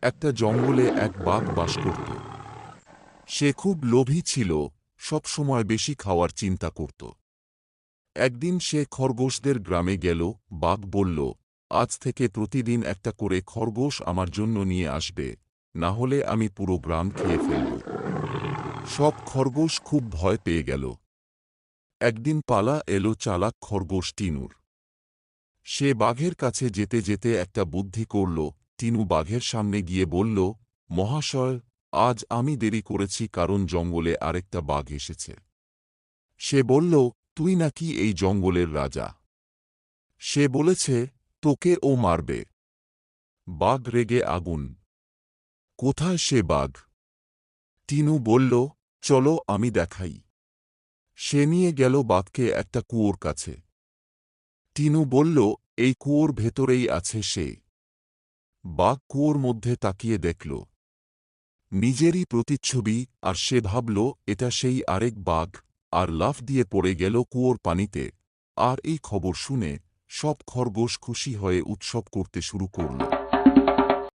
একটা জঙ্গলে এক বাঘ বাস করত। সে খুব লোভী ছিল, সব সময় বেশি খাওয়ার চিন্তা করত। একদিন সে খরগোশদের গ্রামে গেল। বাঘ বলল, আজ থেকে প্রতিদিন একটা করে খরগোশ আমার জন্য নিয়ে আসবে, না হলে আমি পুরো গ্রাম খেয়ে ফেলব। সব খরগোশ খুব ভয় পেয়ে গেল। একদিন পালা এলো চালাক খরগোশ টিনুর। সে বাঘের কাছে যেতে যেতে একটা বুদ্ধি করল। টিনু বাঘের সামনে গিয়ে বলল, মহাশয়, আজ আমি দেরি করেছি কারণ জঙ্গলে আরেকটা বাঘ এসেছে। সে বলল, তুই নাকি এই জঙ্গলের রাজা? সে বলেছে, তোকে ও মারবে। বাঘ রেগে আগুন। কোথায় সে বাঘ? টিনু বলল, চলো আমি দেখাই। সে নিয়ে গেল বাঘকে একটা কুয়োর কাছে। টিনু বলল, এই কুয়োর ভেতরেই আছে সে। বাঘ কুয়োর মধ্যে তাকিয়ে দেখল নিজেরই প্রতিচ্ছবি, আর সে ভাবল এটা সেই আরেক বাঘ, আর লাফ দিয়ে পড়ে গেল কুয়োর পানিতে। আর এই খবর শুনে সব খরগোশ খুশি হয়ে উৎসব করতে শুরু করল।